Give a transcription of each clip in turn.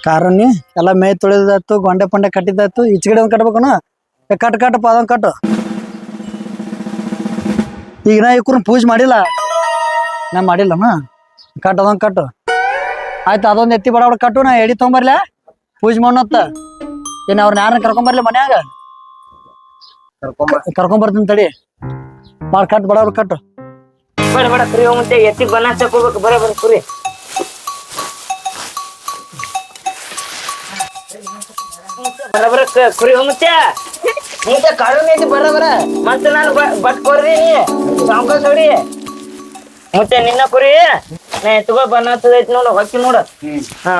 ಕಾರಣ್ಣಿ ಎಲ್ಲ ಮೈ ತೊಳೆದಾಯ್ತು ಗೊಂಡೆ ಪಂಡೆ ಕಟ್ಟಿದ್ದಾಯ್ತು ಈಚೆಗಡೆ ಒಂದ್ ಕಟ್ಬೇಕನ ಕಟ್ಟಪ್ಪ ಅದೊಂದು ಕಟ್ಟು. ಈಗ ನಾ ಇವ್ರನ್ನ ಪೂಜೆ ಮಾಡಿಲ್ಲ, ನಾ ಮಾಡಿಲ್ಲಮ್ಮ. ಕಟ್ಟು ಅದೊಂದು ಕಟ್ಟು ಆಯ್ತು. ಅದೊಂದು ಎತ್ತಿ ಬಡ ಕಟ್ಟು. ನಾ ಎಡಿ ತೊಗೊಂಬರ್ಲ ಪೂಜೆ ಮಾಡೋತ್ತ. ಏನ್ ಅವ್ರನ್ನ ಯಾರನ್ನ ಕರ್ಕೊಂಬರ್ಲಿ ಮನ್ಯಾಗ ಕರ್ಕೊಂಬರ್ತೀನಿ ತಡಿ. ಮಾಡಿ ಕಟ್ಟು ಬಡ ಕಟ್ಟು. ಬಡ ಬಡ ಕುರಿ ಹೋಗುತ್ತೆ ಎತ್ತಿ ಬಣ್ಣ ಹಚ್ಚಕೋಬೇಕು. ಬರ ಬರ ಕುರಿ ಬರ ಬರ ಕುರಿ ಹೋಗುತ್ತೆ. ಮುಂಚೆ ಕಾಡು ಐತಿ ಬರ ಬರ ಮತ್ತೆ ನಾನು ಬಟ್ ಕೊರ್ರಿ ಸಾಂಕಾಸ್ ಹೊಡಿ. ಮತ್ತೆ ನಿನ್ನ ಕುರಿ ನಾ ಎತ್ಕೋ ಬಣ್ಣ ಹಚ್ಚದೈತಿ ನೋಡು ಹೊಕ್ಕಿ ನೋಡು. ಹಾ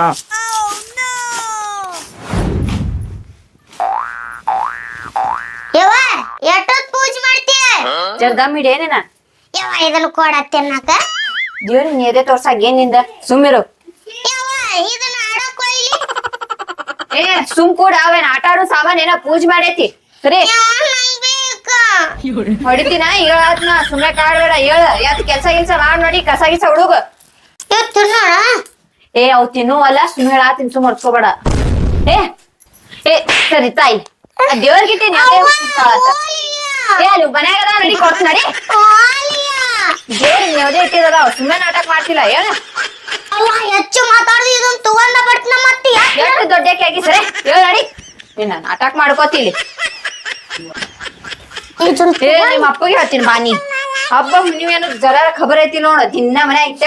ಯವ್ವ ಎಷ್ಟೊತ್ ಪೂಜೆ ಮಾಡ್ತೀಯ? ಜರ್ದಮ್ ಇಡೇನೇನ ಯವ್ವ ಇದನ್ನ ಕೊಡತ್ತೇನಾಕ? ದೇವ್ರಿಗೆ ಎದೆ ತೋರ್ಸಾಕ ಏನಿಂದ ಸುಮ್ಮಿರು. ಯವ್ವ ಇದನ್ನ ಆಡಕ್ ಕೊಯ್ಲಿ. ಏ ಸುಮ್ ಕೂಡ ಅವೇನ್ ಆಟ ಆಡೋ ಸಾಮಾನ್ ಏನ ಪೂಜೆ ಮಾಡೈತಿ ಸರಿ. ಯವ್ವ ನಂಗ್ ಬೇಕಾ. ಹೊಡಿತೀನ ಹೇಳತ್ನ ಸುಮ್ಮನೆ ಕಾಡ್ಬೇಡ. ಹೇಳ ಯಾತ್ ಕೆಲ್ಸ ಗಿಲ್ಸ ಮಾಡ್ ನೋಡಿ ಕಸ ಗಿಸ ಹುಡುಗ. ಇವ್ ತಿನ್ನೋಣ. ಏ ಅವ್ ತಿನ್ನುವಲ್ಲ ಸುಮ್ ಹೇಳಾತಿನ್ ಸುಮ್ ಹೊಡ್ಸ್ಕೊಬೇಡ. ಏ ಏ ಸರಿ ತಾಯಿ ದೇವ್ರಿಗಿಟ್ಟಿ ಏ ಅಲ್ಲಿ ಮನ್ಯಾಗ ನಡಿ ಕೊಡ್ತ ನಡಿ. ದೇವ್ರ ಯಾವ್ದೇ ಇಟ್ಟಿದಾರ ಸುಮ್ಮನೆ ನಾಟಕ ಮಾಡ್ತಿಲ್ಲ. ಹೇಳ ಅವ್ವ ಹೆಚ್ಚು ಮಾತಾಡ್ದು ಇದನ್ನ ತಗೊಂಡ ಬರ್ತೀನ ಮತ್ತೆ. ಎಷ್ಟು ದೊಡ್ಡಕ್ಕೆ ಆಗಿ ಸರಿ ಹೇಳ ನಡಿ. ನಿನ್ನ ನಾಟಕ ಮಾಡ್ಕೋತಿಲಿ. ಏ ನಿಮ್ಮ ಅಪ್ಪಗೆ ಹೇಳ್ತೀನಿ ಬಾನಿ ಹಬ್ಬ ನೀವೇನು ಜರ ಖಬರ್ ಐತಿ ನೋಡ. ದಿನ ಮನೆ ಇಟ್ಟೆ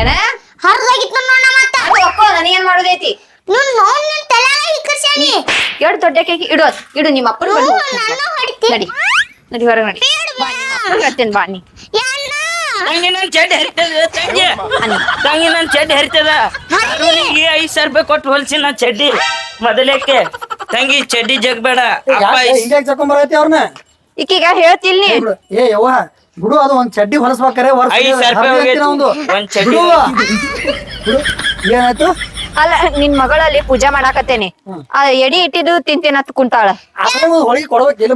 ಏನ ಹರ್ದಾಗಿತ್ತು ನೋಡ ಮತ್ತ ಒಕ್ಕೋ ನನಗೇನ್ ಮಾಡೋದೈತಿ. ಎರಡು ದೊಡ್ಡಕ್ಕೆ ಇಡೋದ್ ಇಡು. ನಿಮ್ಮ ಅಪ್ಪನ ನಡಿ ನಡಿ ಹೊರಗೆ ನಡಿ. ಹೇಳ್ತೇನೆ ಬಾನಿ ತಂಗಿ ನನ್ ಚಡ್ಡಿ ಹರಿತದ. ತಂಗಿ ನನ್ ಚಡ್ಡಿ ಹರಿತದ. 5,000 ರೂಪಾಯಿ ಕೊಟ್ಟು ಹೊಲ್ಸಿ ನನ್ ಚಡ್ಡಿ ಮೊದಲೇಕೆ. ತಂಗಿ ಚಡ್ಡಿ ಜಗ್ಬೇಡ. ಹಿಂಗ್ಯಾಕ್ ಚಕೊಂಬರೈತಿ ಅವ್ರನ್ನ ಈಕೀಗ ಹೇಳ್ತಿಲ್ ನೀ. ಏ ಯವ್ವ ಬಿಡು, ಅದು ಒಂದ್ ಚಡ್ಡಿ ಹೊಲಸ್ಬೇಕಾರೆ 5,000 ರೂಪಾಯಿ ಒಂದ್ ಚಡ್ಡಿ. ಏನಾಯ್ತು? ಅಲ್ಲ ನಿನ್ ಮಗಳಲ್ಲಿ ಪೂಜಾ ಮಾಡಾಕತ್ತೇನಿ. ಆ ಎಡಿ ಇಟ್ಟಿದ್ದು ತಿಂತೇನತ್ ಕುಂತಾಳ. ಹೊಳಿಗೆ ಕೊಡ್ಬೇಕಿಲ್ಲ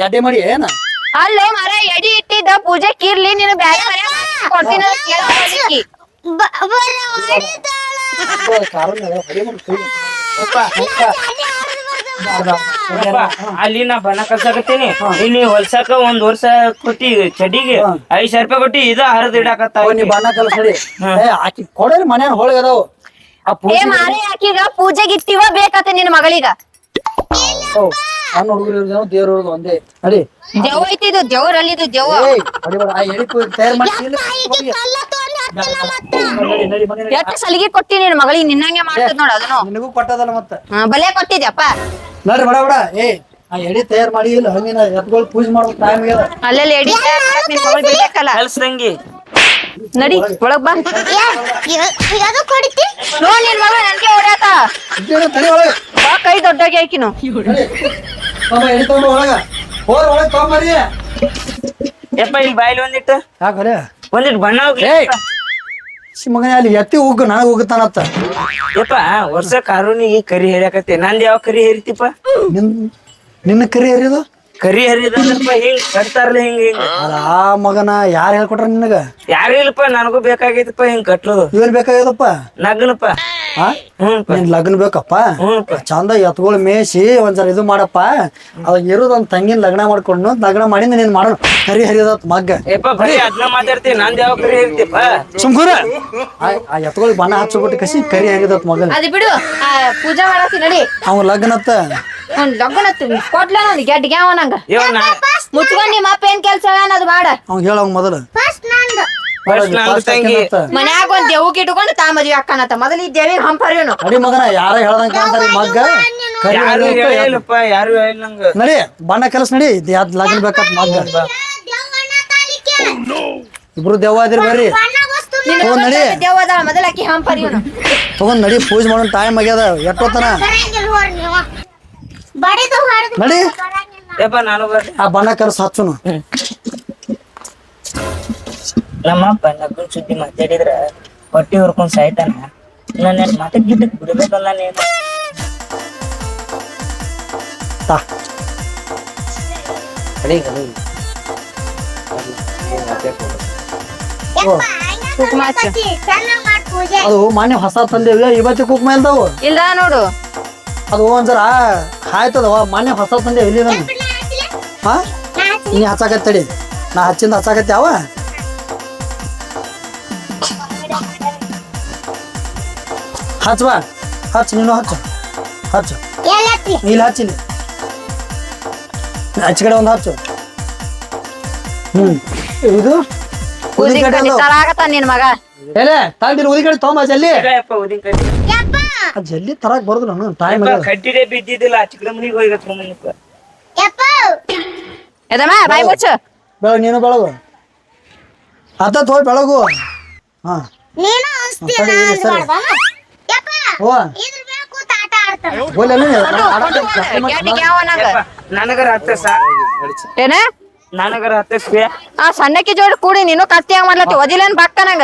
ಎಡ್ಡೆ ಮಾಡಿ ಏನ ಅಲ್ಲ ಮರ ಎಡಿ ಇಟ್ಟಿದ್ದ ಪೂಜೆ ಕೀರ್ಲಿ ನೀನು ಬ್ಯಾರೆ ಮನೆ ಕೊಡ್ತೀನಿ ಅಲ್ಲಿ ನಾ ಬಣ್ಣ ಕಲ್ಸಾಕತ್ತೀನಿ. ಇಲ್ಲಿ ಹೊಲ್ಸಾಕ 1 ವರ್ಷ ಕೊಟ್ಟಿ ಚಡ್ಡಿಗೆ 5,000 ರೂಪಾಯಿ ಕೊಟ್ಟಿ ಇದ ಹರಿದ್ ಇಡಾಕತ್ತ. ನೀ ಬಣ್ಣ ಕಲ್ಸಡಿ ಆಕಿ ಕೊಡಲಿ ಮನ್ಯಾನ ಹೊಳಗ ಅದಾವ. ಏ ಮಾರೇ ಆಕಿಗ ಪೂಜೆಗೆ ಇಟ್ಟಿವ ಬೇಕತ್ತ ನಿನ್ನ ಮಗಳಿಗ. ಸಣ್ಣ ಹುಡುಗರು ದೇವ್ರ ಒಂದೇ ನಡಿ. ದೆವ್ವ ಐತಿದು ದೇವ್ರಲ್ಲಿದು ದೆವ್ವ. ತಯಾರು ಮಾಡಿ ಎಷ್ಟು ಸಲಿಗೆ ಕೊಟ್ಟಿ ನಿನ್ನ ಮಗಳಿಗೆ ನಿನ್ನಂಗೆ ಮಾಡ್ತದ ನೋಡ. ಅದನ್ನು ನಿನಗೂ ಕೊಟ್ಟದಲ್ಲ ಮತ್ತ ಬಲೆ ಕೊಟ್ಟಿದ್ಯಪ್ಪ. ನಡ್ರಿ ಬಡ ಬಡ. ಏ ಆ ಎಡಿ ತಯಾರು ಮಾಡಿ ಇಲ್ಲ ಹಂಗಿನ ಎತ್ಗಳು ಪೂಜೆ ಮಾಡ್ಬೇಕು ಟೈಮ್ ಆಗ್ಯದ. ಅಲ್ಲೆಲ್ಲ ಎಡಿ ನಿನ್ ಮಗಳು ಬಿಡ್ಬೇಕಲ್ಲ. ಕಲ್ಸಂಗಿ ನಡಿ ಒಳಗ್ ಬಾ. ಕೊಡ್ತಿ ನೋಡ್ ನಿನ್ ಮಗಳು ನನ್ಗೆ ಹೊಡ್ಯಾತ. ತಡಿ ಒಳಗ ಬಾ ಕೈ ದೊಡ್ಡಾಗಿ ಹಾಕಿನು. ಎಡಿ ತಗೊಂಡು ಒಳಗ ಹೋರ್ ಒಳಗ್ ತಗೊಂಬರಿ. ಯಪ್ಪ ಇಲ್ಲಿ ಬಾಯಿಲ್ ಒಂದಿಟ್ಟು ಯಾಕಲೆ ಒಂದಿಟ್ಟು ಬಣ್ಣ ಹೋಗ್ಲಿ. ಮಗನ ಅಲ್ಲಿ ಎತ್ತಿ ಉಗ್ಗ ನನಗ ಉಗ್ತಾನತ್ತ. ಯಪ್ಪ ವರ್ಷ ಕಾರೂನಿಗೆ ಕರಿ ಹೇಳಕತ್ತೆ. ನಂದ್ ಯಾವ ಕರಿ ಹೇರಿತಿಪ್ಪ? ನಿನ್ನ ಕರಿ ಹರಿಯೋದು ಕರಿ ಹರಿದಪ್ಪ. ಹಿಂಗ್ ಕಟ್ತಾರಲ್ಲ ಹಿಂಗ ಹಿಂಗ. ಅಲ್ಲ ಆ ಮಗನ ಯಾರು ಹೇಳ್ಕೊಟ್ರ ನಿನಗ? ಯಾರು ಇಲ್ಲಪ್ಪ ನನಗೂ ಬೇಕಾಗೈತಪ್ಪ ಹಿಂಗ್ ಕಟ್ಲೋದು. ಇವ್ರು ಬೇಕಾಗ್ಯದಪ್ಪ ನಗ್ನಪ್ಪ. ನಿನ್ ಲಗ್ನ ಬೇಕಪ್ಪ. ಚಂದ ಎತ್ಗಳು ಮೇಯಿಸಿ ಒಂದ್ಸಲ ಇದು ಮಾಡಪ್ಪ. ಅವಾಗ ಇರೋದ್ ಒಂದ್ ತಂಗಿನ ಲಗ್ನ ಮಾಡ್ಕೊಂಡು ಲಗ್ನ ಮಾಡಿ ನೀನ್ ಮಾಡೋಣ. ಕರಿ ಹರಿಯೋದತ್ ಮಗ್ಗ. ಯಪ್ಪ ಬರೀ ಅದನ್ನ ಮಾತಾಡ್ತೀನಿ. ನಂದ್ ಯಾವ ಕರಿ ಹೇರಿತಿಪ್ಪ? ಸುಮ್ಕೂರ. ಆ ಎತ್ಗಳಿಗೆ ಬಣ್ಣ ಹಚ್ಬಿಟ್ಟು ಕಸಿ ಕರಿ ಹರಿಯೋದತ್ ಮಗನ. ಅದು ಬಿಡು. ಪೂಜಾ ಮಾಡಾಕಿ ನಡಿ. ಅವ್ ಲಗ್ನತ್ತ ಲಗ್ನ ಕೊಟ್ಲ ಗೆಡ್ಗೆ ಅವನಂಗ ಮುಚ್ಕೊಂಡ್ ನಿಮ್ಮ ಅಪ್ಪ ಏನ್ ಕೆಲ್ಸ ಅದು ಮಾಡ. ಅವ್ ಹೇಳ ಅವ್ ಮೊದಲು ಮನ್ಯಾಗ ಒಂದ್ ದೇವ್ಗೆ ಇಟ್ಕೊಂಡು ತಾ ಮದ್ವಿ ಅಕ್ಕನತ್ತ. ಮೊದಲ ಈ ದೇವಿಗೆ ಹಂಪರಿವನು ಅಡಿ ಮಗನ ಯಾರ ಹೇಳ್ದಂಗ ಕಾಣ್ತಾರ ಮಗ್ಗ. ಯಾರು ನಂಗ ನಡಿ ಬಣ್ಣ ಕೆಲಸ ನಡಿ. ಯಾವ್ದ್ ಲಗ್ನ ಬೇಕತ್ ಮಗ್ಗ. ಇಬ್ರು ದೆವ್ವ ಅದಿರಿ ಬರ್ರಿ. ತಗೊಂಡ್ ನಡಿ ದೇವ್ ಅದಾಳ ಮೊದಲ ಆಕಿ ಹಂಪರಿವನು. ತಗೊಂಡ್ ನಡಿ ಪೂಜೆ ಮಾಡೋಣ ಟೈಮ್ ಆಗ್ಯದ. ಎಷ್ಟೊತ್ತನ ನಡಿ. ಯಪ್ಪ ನಾನು ಬರ್ರಿ. ಆ ಬಣ್ಣ ಕರ್ಸ್ ಹಚ್ಚುನು. ನಮ್ಮಪ್ಪ ನಗ್ನ ಸುದ್ದಿ ಮಾತಾಡಿದ್ರ ಹೊಟ್ಟಿ ಹುರ್ಕೊಂಡ್ ಸಾಯ್ತಾನ. ನನ್ನ ಮಾತಕ್ ಗಿಟ್ಟಕ್ ಬಿಡ್ಬೇಕಲ್ಲ ನೀನು. ಕುಂಕುಮ ಹಚ್ಚು. ಪೂಜೆ ಅದು ಮೊನ್ನೆ ಹೊಸ ತಂದೇವಿ ಇವತ್ತಿ ಕುಕ್ಮ ಇಲ್ದಾವು ಇಲ್ಲ ನೋಡು ಅದು ಒಂದ್ಸರ ಆಯ್ತದವ ಮೊನ್ನೆ ಹೊಸ ತಂದೇವಿ ಇಲ್ಲಿ ನಾನು ಹಾ ನೀ ಹಚ್ಚಾಕತ್ತಡಿ ನಾ ಹಚ್ಚಿಂದ ಹಚ್ಚಾಕತ್ತಿ ಅವ ಹಚ್ವಾ ಹಚ್ಚ ನೀನು ಹಚ್ಚು ಹಚ್ಚು ಎಲ್ಲತ್ತಿ ಇಲ್ಲಿ ಹಚ್ಚಿಲಿ ಆಚೆ ಕಡೆ ಒಂದು ಹಚ್ಚು ಇದು ಉದಿ ಕಡೆ ಕಡ್ಡಿ ತರಾಕತ್ತ ನಿನ್ ಮಗ ಏನೇ ತಂದಿರು ಉದಿ ಕಡೆ ತೊಗೊಂಬ ಜಲ್ದಿ ಯಪ್ಪ ಉದಿನ ಕಡ್ಡಿ ಯಪ್ಪ ಆ ಜಲ್ದಿ ತರಕ್ ಬರೋದು ನಾನು ಟೈಮ್ ಯಪ್ಪ ಕಡ್ಡಿಡೆ ಬಿದ್ದಿದ್ದಿಲ್ಲ ಚಿಕ್ಕಡ ಮನಿಗೆ ಹೋಗಿತ್ತು ಯಪ್ಪ ಎದಮ್ಮ ಬಾಯಿ ಮುಚ್ಚು ಬೆಳಗ್ ನೀನು ಬೆಳಗು ಅತ್ತ ಹೋಗಿ ಬೆಳಗು ಹಾ ನೀನು ಅನ್ಸ್ತೀಯ ಸರಿ, ನಾ ಸರಿ. ಅನ್ಸ್ಬಾರ್ದಾ? ಯಪ್ಪ ಓ ಇದ್ರ ಮೇಲೆ ಕೂತ್ ಆಟ ಆಡ್ತಾನೆ ಗ್ಯಾಟಿಗೆ ಯಾವ ನಂಗ ನನಗರ ಹತ್ತಸ ಏನ ನನಗರ ಹತ್ತಸ್ಬೇ ಆ ಸಣ್ಣಕ್ಕಿ ಜೋಡಿ ಕೂಡಿ ನೀನು ಕತ್ತಿ ಹಂಗ ಮಾಡ್ಲತ್ತಿ ಒದಿಲೇನ್ ಬಾಕ್ತ ನಂಗ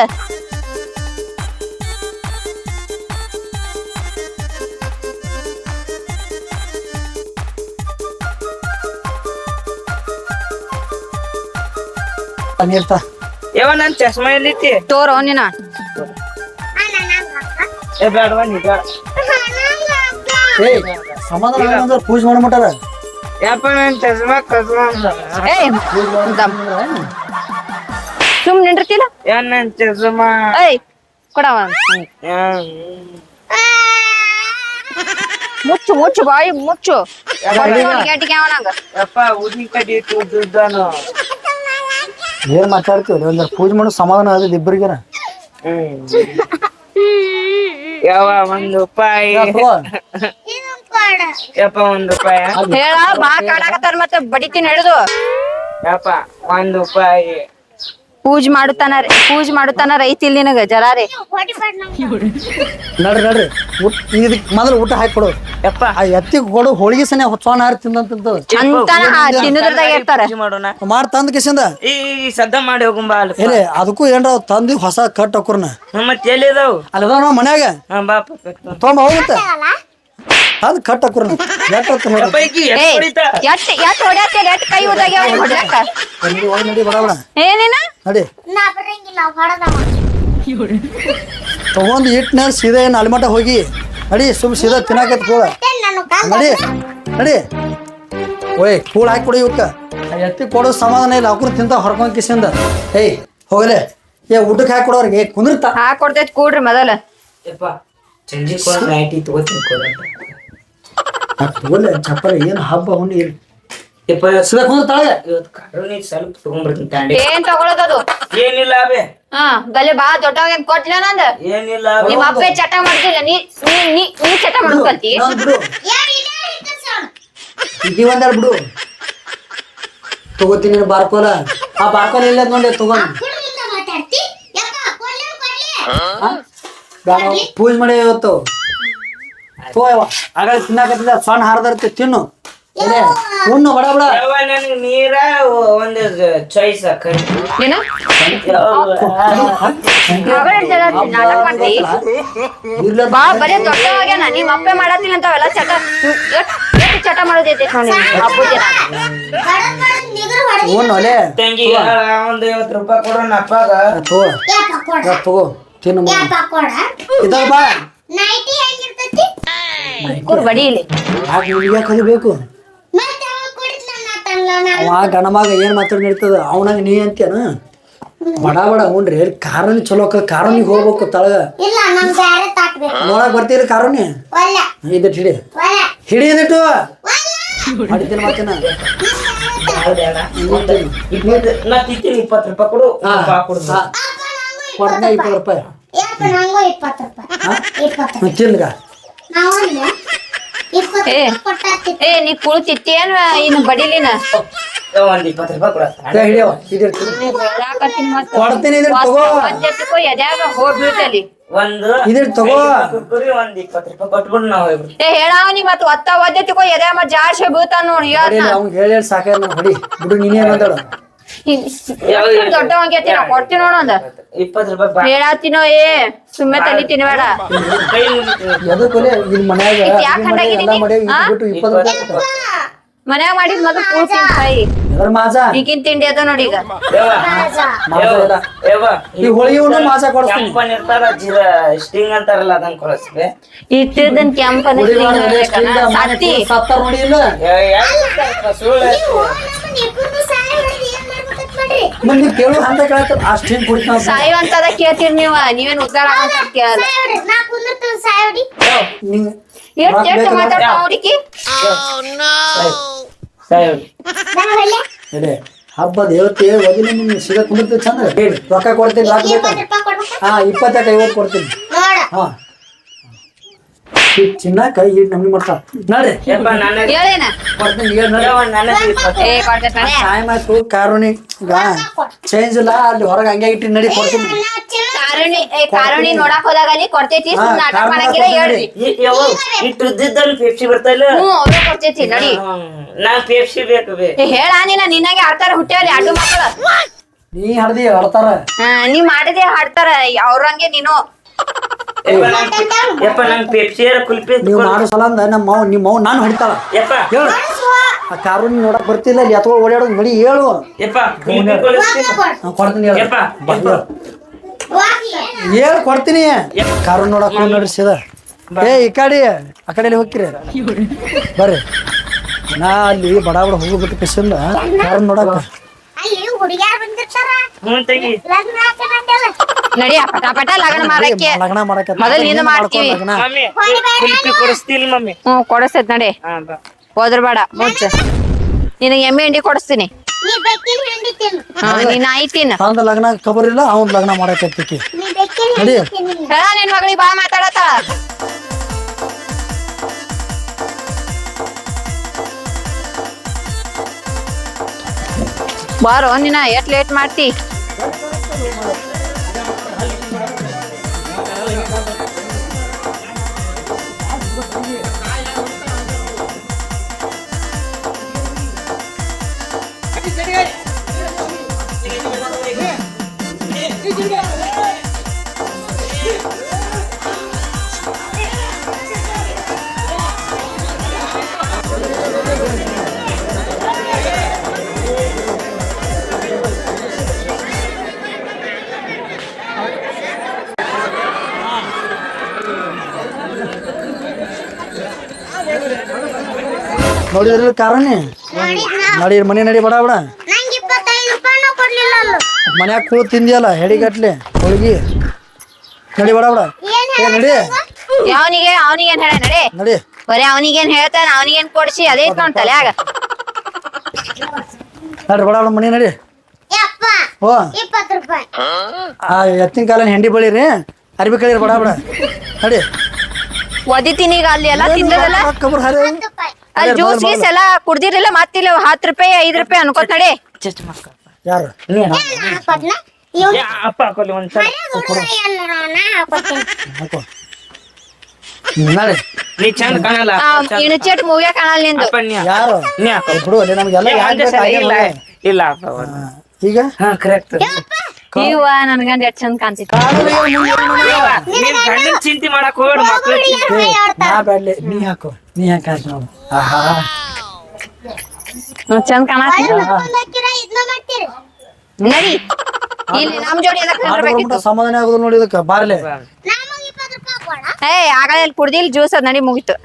ನೀರ್ತ ಯಾವ ನನ್ ಚಸ್ಮಾ ಎಲ್ಲಿತಿ ತೋರೋ ನೀನ ಏ ಬೇಡವಾ ನೀ ಬೇಡ ಏ ಸಮಾಧಾನ ಅಂದ್ರೆ ಪೂಜೆ ಮಾಡ್ಬಿಟ್ಟಾರ ಯಪ್ಪ ನನ್ ಚಸ್ಮಾ ಕಸ್ಮಾ ಅಂದ ಏಯ್ ಸುಮ್ ನಿಂದಿರ್ತಿಲ್ಲ ಏನ್ ನನ್ ಚಸ್ಮಾ ಏಯ್ ಕೊಡವ ಮುಚ್ಚು ಮುಚ್ಚು ಬಾಯಿ ಮುಚ್ಚು ಗ್ಯಾಟಿಗೆ ಯಾವ ನಂಗ ಯಪ್ಪ ಉದಿನ ಕಡ್ಡಿ ಇಟ್ಟು ಏನ್ ಮಾತಾಡ್ತೀವಿ ಒಂದ್ ಪೂಜೆ ಮಾಡೋ ಸಮಾಧಾನ ಅದ ಇಬ್ಬರಿಗಾರ ಯಾವ 1 ರೂಪಾಯಿ ಯಪ್ಪ 1 ರೂಪಾಯಿ ಹೇಳ ಬಾ ಕಾಡಾಕತ್ತಾರ ಮತ್ತೆ ಬಡಿತೀನಿ ಹಿಡಿದು ಯಪ್ಪ 1 ರೂಪಾಯಿ ಪೂಜೆ ಮಾಡುತ್ತಾನ ರೈತ ಇಲ್ಲಿ ನಿನಗ ಜರಾರಿ ನಡ್ರಿ ನಡ್ರಿ ಇದಕ್ ಮೊದಲು ಊಟ ಹಾಕಿ ಕೊಡು ಯಪ್ಪ ಆ ಎತ್ತಿ ಕೊಡು ಹೋಳಿಗೆ ಸನೆ ಹೊಚ್ಚೋಣ ಹಾರಿ ತಿಂದಂತದ್ದು ಚಂತನ ತಿನ್ನುದ್ರದಾಗ ಇರ್ತಾರ ಪೂಜೆ ಮಾಡೋಣ ಮಾಡ್ ತಂದ ಕಿಸಿಂದ ಈ ಸದ್ದ ಮಾಡಿ ಹೋಗುಂಬಾ ಅಲ್ಲಿ ಏನೇ ಅದಕ್ಕೂ ಏನ್ರ ತಂದಿ ಹೊಸ ಕಟ್ ಹಾಕೋರ್ನ ಮತ್ತೆ ಎಲ್ಲಿದಾವ್ ಅಲ್ಲದ ನಾವು ಮನ್ಯಾಗ ಹಾ ಬಾಪ ತೊಗೊಂಬ ಹೋಗುತ್ತೆ ತಂದ್ ಕಟ್ ಹಾಕೋರ್ನ ಯಪ್ಪ ಈಕಿ ಎಷ್ಟ್ ಏಯ್ ಹೊಡಿತಾ? ಎಟ್ ಹೊಡ್ಯಾತಿಲ್ಲ ಎಟ್ ಕೈ ಉದ್ದಾಗ್ಯಾವ ಹೊಡ್ಯಾಕ ನಡಿ ಬಡ ಬಡ ಏನೇನ ನಡಿ ನಾ ಬರಂಗಿಲ್ಲ ಹೊಡೆದವ ತಗೊಂಡ್ ಇಟ್ನ ಸೀದಾ ಏನ್ ಅಲ್ಮಟ ಹೋಗಿ ನಡಿ ಸುಮ್ ಸೀದಾ ತಿನ್ನಾಕತ್ ಕೂಳ ನಾನು ನಡಿ ನಡಿ ಓಯ್ ಕೂಳ ಹಾಕಿ ಕೊಡಿ ಇವಕ್ಕ ಆ ಎತ್ತಿ ಕೊಡೋ ಸಮಾಧಾನ ಇಲ್ಲ ಅವ್ರು ತಿಂತ ಹೊರ್ಕೊಂಡ್ ಕಿಸಿಂದ ಏಯ್ ಹೋಗಲೆ ಏ ಊಟಕ್ಕೆ ಹಾಕಿ ಕೊಡೋರ್ಗೆ ಕುಂದಿರ್ತ ಹಾಕೊಡ್ತೈತಿ ಕೂಡ್ರಿ ಮೊದಲ ಯಪ್ಪ ಚಂಜಿ ಕೊಡ ನೈಟಿ ತಗೋತೀನಿ ಕೊಡ ತಗೊಳ್ಳೆ ಚಪ್ಪರ ಏನು ಹಬ್ಬ ಹುಣ್ಣಿ ಇಲ್ಲ ಯಪ್ಪ ಸೀದಾ ಕುಂದ್ರ ತಾಳೆ ಇವತ್ತು ಕಾರುಣಿ ಸ್ವಲ್ಪ ತಗೊಂಡ್ಬರ್ತೀನಿ ತಾಂಡಿ ಏನ್ ತಗೊಳೋದದು ಏನಿಲ್ಲ ಅಬೆ ಹಾ ಗಲೆ ಬಾ ದೊಡ್ಡವಾಗ ಕೊಟ್ಲ ನಂದ ಏನಿಲ್ಲ ಅಬೆ. ನಿಮ್ಮ ಅಪ್ಪೆ ಚಟ ಮಾಡ್ತಿಲ್ಲ ನೀ ಚಟ ಮಾಡೋದ್ ಕಲ್ತಿ ನಾನ್ ಬಿಡು ಇದಿ ಒಂದಾರ ಬಿಡು ತಗೋತೀನಿ ನೀನು ಬಾರ್ಕೋಲ ಆ ಬಾರ್ಕೋಲ ಇಲ್ಲ ನೋಡಿ ತಗೊಂಡ್ ಮಾತಾಡ್ತಿ ಯಪ್ಪ ಕೊಡ್ಲಿ ಪೂಜೆ ಮಾಡಿ ಇವತ್ತು ತೋಯವ ಆಗ ತಿನ್ನಾಕತ್ತಿಲ್ಲ ಸಣ್ಣ ಹಾರದರ್ತಿ ತಿನ್ನು ಏನೇ ಉಣ್ಣು ಬಡ ಬಡ ಯವ್ವ ನನಗೆ ನೀರ ಒಂದು ಚಾಯ್ಸ್ ಹಾಕಿ ನೀನು ನಾಟಕ ಮಾಡ್ತಿ ಬಾ ಬರೇ ದೊಡ್ಡವಾಗ್ಯಾನ ನಿಮ್ಮ ಅಪ್ಪೆ ಮಾಡತ್ತಿಲ್ಲ ಅಂತಾವೆಲ್ಲ ಚಟ ಎಷ್ಟು ಚಟ ಮಾಡೋದೈತಿ ನೋಡಿ ಹಬ್ಬದ ದಿನ ನಿಗರು ಹೊಡೆದಿ ಉಣ್ಣು ಅಲೆ ತಂಗಿ ಒಂದು 50 ರೂಪಾಯಿ ಕೊಡೋಣ ಅಪ್ಪಾಗ ತಗೋ ಯಪ್ಪ ಕೊಡ ತಗೋ ತಿನ್ನು ಯಪ್ಪ ಕೊಡ ಇದಾಗ ಬಾ ನೈಟಿ ಹೆಂಗಿರ್ತೈತಿ ಕೂರ್ ಬಡಿ ಇಲ್ಲಿ ಯಾಕೆ ನಿನಗೆ ಕಲಿಬೇಕು ಮತ್ತೆ ಅವ ಕೊಡಿದ್ಲ ನಾ ತನ್ಲ ಅವ ಗಣಮಗ ಏನ್ ಮಾತಾಡ್ ನಡೀತದ ಅವನಾಗ ನೀ ಅಂತೇನ ಬಡ ಬಡ ಉಣ್ರಿ ಕಾರನಿ ಚಲೋ ಕಾರನಿಗೆ ಹೋಗ್ಬೇಕು ತಳಗ ಇಲ್ಲ ನಮ್ ಬ್ಯಾರೆ ತಾಟ್ಬೇಕು ನೋಡಕ್ ಬರ್ತೀರಿ ಕಾರನಿ ಒಲ್ಲ ಇದಿಟ್ಟು ಹಿಡಿ ಒಲ್ಲ ಹಿಡಿ ಇದಿಟ್ಟು ಒಲ್ಲ ಮಾಡಿದ್ದೇನೆ ಮಾತೇನ ನಾ ತಿಂತೀನಿ 20 ರೂಪಾಯಿ ಕೊಡು ಬಾ ಕೊಡು ಕೊಡ್ತೀನಿ 20 ರೂಪಾಯಿ ಯಪ್ಪ ನಂಗೂ 20 ರೂಪಾಯಿ 20 ತಿನ್ಗ ನಾವೊಂದು 20 ಏ. ರೂಪಾಯಿ ಕೊಟ್ಟಾತಿ ಏ ನೀ ಕುಳಿತಿತ್ತೇನ್ ಇನ್ನು ಬಡಿಲಿನ ಒಂದು 20 ರೂಪಾಯಿ ಕೊಡ ಹಿಡಿಯವ ಇದಿಟ್ಟು ಕೊಡ್ತೀನಿ ಇದಿಟ್ಟು ತಗೋ ಎದ್ಯಾಗ ಹೋಗ್ ಬೀಳ್ತಲ್ಲಿ ಒಂದು ಇದಿಟ್ಟು ತಗೋ ಕುರ್ಕುರಿ ಒಂದು 20 ರೂಪಾಯಿ ಕೊಟ್ಬಿಡು ನಾವು ಹೋಗ್ಬಿಡು ಏ ಹೇಳಾವ ನೀ ಮತ್ ಒತ್ತ ಒದ್ದತಿಕೋ ಎದ್ಯಾ ಮತ್ ಜಾಸ್ತಿ ಬೀಳ್ತಾನ ನೋಡಿ ಅವ್ನ್ ಹೇಳಿ ಸಾಕ ಹೊಡಿ ಬಿಡು ನೀನೇ ಮಾತಾಡು ದೊಡ್ಡವಂಗೈತಿ ನಾ ಕೊಡ್ತೀನಿ ನೋಡೊಂದ 20 ರೂಪಾಯಿ ಬಾ ಹೇಳಾತಿನೋ ಏ ಸುಮ್ಮನೆ ತಲಿ ತಿನ್ಬೇಡ ಕೈ ಮುಗಿತೀನಿ ಎದಕ್ಕಲೆ ಇಲ್ಲಿ ಮನ್ಯಾಗ ಯಾಕ್ ಅಡ್ಗೆ ಮಾಡಿ ಹಂಗಾಗಿದೀನಿ? ಎಲ್ಲ ಮಾಡಿ ಆ? ಬಿಟ್ಟು 20 ರೂಪಾಯಿ ಕೊಡ್ತಾರೆ. ಮನ್ಯಾಗ ಮಾಡಿದ್ ಮೊದಲು ಪೂರ್ತಿ ತಾಯಿ ಎದ್ರ ಮಾಜ ಈಗಿನ ತಿಂಡಿ ಅದ ನೋಡಿ ಈಗ ಮಾಜ ಇಲ್ಲ ಈ ಹೋಳಿಗೆ ಉಂಡು ಮಾಜ ಕೊಡ್ತೀನಿ ಕೆಂಪನ್ ಇರ್ತಾರ ಸ್ಟಿಂಗ್ ಅಂತಾರಲ್ಲ ಅದನ್ನ ಕೊಡಿಸ್ಬೇ ಇಟ್ಟಿದ್ದನ್ ಕೆಂಪನ ಸತ್ತಿ ಸತ್ತಾರ ನೋಡಿ ಇಲ್ಲ ಸುಳ್ಳು ಮಂದಿ ಕೇಳು ಹಂತ ಕೇಳತ್ತ ಅಷ್ಟು ಹಿಂಗ್ ಕುಡಿತಾವ ಸಾಯುವಂತದ ಕೇಳ್ತೀರಿ ನೀವೇನ್ ಉದ್ದಾರ ಆಗಂತ ಕೇಳಲ್ಲ ಎಷ್ಟು ಮಾತಾಡ್ತಾವ ಅವ್ರಿಗೆ ಎಡೆ ಹಬ್ಬದ ಹೇಳ್ತಿ ಒದಿನ ನಿಮ್ಗೆ ಸಿಗ ಕುಂದಿರ್ತೀವಿ ಚಂದ ಹೇಳಿ ರೊಕ್ಕ ಕೊಡ್ತೀನಿ ಲಾಕ್ ಬೇಕಾ 20-50 ಕೊಡ್ತೀನಿ ಹಾ ಚಿನ್ನಕ ಈ ನಮ್ಗೆ ಮಾಡ್ತಾ ನಡ್ರಿ ಹೇಳೇನ ಕೊಡ್ತೀನಿ ಈಗ ನಡ್ರಿ ಏ ಕೊಡ್ತೇನೆ ನಡೆ. ಟೈಮ್ ಆಯ್ತು ಕಾರುಣಿ ಈಗ ಚೇಂಜ್ ಇಲ್ಲ ಅಲ್ಲಿ ಹೊರಗೆ ಹಂಗೆ ಇಟ್ಟು ನಡಿ ಕೊಡ್ತೀನಿ ಕಾರುಣಿ ನೋಡಕ್ ಹೋದಾಗ ಅಲ್ಲಿ ಕೊಡ್ತೈತಿ ಸುಮ್ನೆ ನಾಟಕ ಮಾಡಂಗಿಲ್ಲ ಹೇಳ್ರಿ ಇಟ್ಟಿದ್ದಲ್ಲಿ ಪೆಪ್ಸಿ ಬರ್ತಾ ಇಲ್ಲ ಅವ್ರು ಕೊಡ್ತೈತಿ ನಡಿ ನಾ ಪೆಪ್ಸಿ ಬೇಕು ಬೇ ಹೇಳ ನೀನ ನಿನ್ನಾಗೆ ಆಡ್ತಾರ ಹುಟ್ಟ್ಯಾವ್ರಿ ಅಡ್ಡು ಮಕ್ಕಳು ನೀ ಹಡ್ದಿ ಆಡ್ತಾರ ನೀ ಮಾಡಿದೆ ಹಾಡ್ತಾರ ಅವ್ರಂಗೆ ನೀನು ಯಪ್ಪ ನಂಗ್ ಪೆಪ್ಸಿ ಕುಲ್ಪಿ ನೀವು ಮಾಡೋ ಸಲ ಅಂದ ನಿಮ್ಮ ಮೌ ನಾನು ಹೊಡಿತಾಳ ಯಪ್ಪ ಹೇಳು ಆ ಕಾರುಣಿ ನೋಡಕ್ ಬರ್ತಿಲ್ಲ ಅಲ್ಲಿ ಎತ್ಕೊಂಡು ಓಡಾಡೋದು ನಡಿ ಹೇಳು ಯಪ್ಪ ಕುಲ್ಪಿ ಕೊಡಿಸ್ತೀನಿ ನಾನು ಕೊಡ್ತೀನಿ ಹೇಳು ಯಪ್ಪ ಹೇಳು ಕೊಡ್ತೀನಿ ಕಾರು ನೋಡಕ್ ನೋಡ್ರಿ ಸೀದಾ ಏ ಈ ಕಡೆ ಹೋಗ್ತೀರಿ ಬರ್ರಿ ನಾ ಅಲ್ಲಿ ಬಡ ಬಡ ಹೋಗ್ಬಿಟ್ಟು ಕಿಸಿಂದ ಕಾರು ನೋಡಕ್ ತೆಗಿ ನಡಿ ಪಟ ಪಟ ಲಗ್ನ ಮಾಡಕ್ಕೆ ಲಗ್ನ ಮಾಡಕ್ಕೆ ಮೊದಲು ನೀನು ಮಾಡ್ತೀವಿ ಮಮ್ಮಿ ಕುಲ್ಪಿ ಕೊಡಿಸ್ತೀನಿ ಮಮ್ಮಿ ಕೊಡಿಸ್ತೈತ್ ನಡಿ ಹಾ ಬಾ ಹೋದ್ರ ಬೇಡ ಮುಚ್ಚ ನಿನಗೆ ಎಮ್ಮೆ ಹಿಂಡಿ ಕೊಡಿಸ್ತೀನಿ ನೀನ್ ಆಯ್ತೀನ ತಂದ ಲಗ್ನ ಖಬರ್ ಇಲ್ಲ ಅವ್ನ್ ಲಗ್ನ ಮಾಡಕ್ಕೆ ನಡಿ ಹೇಳ ನಿನ್ ಮಗಳಿಗೆ ಬಾ ಮಾತಾಡತ್ತಾಳ ಬಾರೋ ನೀನ ಎಷ್ಟ್ ಲೇಟ್ ಮಾಡ್ತಿ ನೋಡಿದ್ರಲ್ಲ ಕಾರಣಿ ನಡಿ ಮನೆ ನಡಿ ಬಡ ಬಡ ಮನ್ಯಾಗ ಕೂತ್ ತಿಂದಿಯಲ್ಲ ಹೆಡಿಗಟ್ಲೆ ಹೋಳಿಗೆ ನಡಿ ಬಡ ಬಡ ಏ ನಡಿ ಅವನಿಗೇನ್ ಹೇಳ ನಡಿ ನಡಿ ಬರೀ ಅವನಿಗೇನ್ ಹೇಳ್ತಾನ ಅವನಿಗೇನ್ ಕೊಡ್ಸಿ ಅದೇ ಐತ್ ನೋಡ್ ತಲ್ಯಾಗ ನಡ್ರಿ ಬಡ ಬಡ ಮನೆ ನಡಿ ಓ ಆ ಎತ್ತಿನ ಕಾಲನ ಹೆಂಡಿ ಬಳಿರಿ ಅರ್ಬಿ ಕಳೀರಿ ಬಡ ಬಡ ನಡಿ ಒದಿತೀನಿ ಈಗ ಅಲ್ಲಿ ಎಲ್ಲಾ ತಿಂದದಲ್ಲ ಕಬರ್ ಹರಿ ಅಲ್ಲಿ ಜ್ಯೂಸ್ ಗೀಸ್ ಎಲ್ಲಾ ಕುಡ್ದಿರಲಿಲ್ಲ ಮತ್ತಿಲ್ಲ 10 ರೂಪಾಯಿ 5 ರೂಪಾಯಿ ಅನ್ಕೋತ ನಡಿ ಯಾರು ಅಪ್ಪ ಹಾಕೊಳ್ಳಿ ಒಂದ್ಸಲ ಹಾಕೋ ನಡಿ ನೀ ಚಂದ ಕಾಣಲ್ಲ ಇಣಚೆಟ್ ಮೂವ್ಯಾಗ ಕಾಣಲ್ಲ ನಿಂದು ಅಪ್ಪ ನೀ ಯಾರು ನೀ ಹಾಕೋ ಬಿಡು ಅಲ್ಲಿ ನಮ್ಗೆಲ್ಲ ಒಂದೇ ಸಲ ಇಲ್ಲ ಇಲ್ಲ ಅಪ್ಪ ಈಗ ಹಾ ಕರೆಕ್ಟ್ ಇವ ನನ್ ಗಂಡ ಎಷ್ಟ್ ಚಂದ ಕಾಣ್ತಿತ್ತು ನೀನ್ ಗಂಡನ್ ಚಿಂತೆ ಮಾಡಕ್ ಹೋಗ್ಬೇಡ ಮಕ್ಳು ಚಿಂತೆ ನಾ ಬ್ಯಾಡ್ಲೆ ನೀ ಹಾಕೋ ನೀ ಹಾಕ ನಾವು ಆಹಾ ಚಂದ ಕಾಣತಿ ನಡಿ ಇಲ್ಲಿ ನಮ್ ಜೋಡಿ ಎದಕ್ ನಿಂದ್ರಬೇಕಿತ್ತು? ಸಮಾಧಾನ ಆಗುದು ನೋಡಿ ಇದಕ್ಕ ಬಾರ್ಲೆ ಏ ಆಗಲೇ ಕುಡ್ದಿಲ್ ಜ್ಯೂಸ್ ಅದ್ ನಡಿ ಮುಗಿತು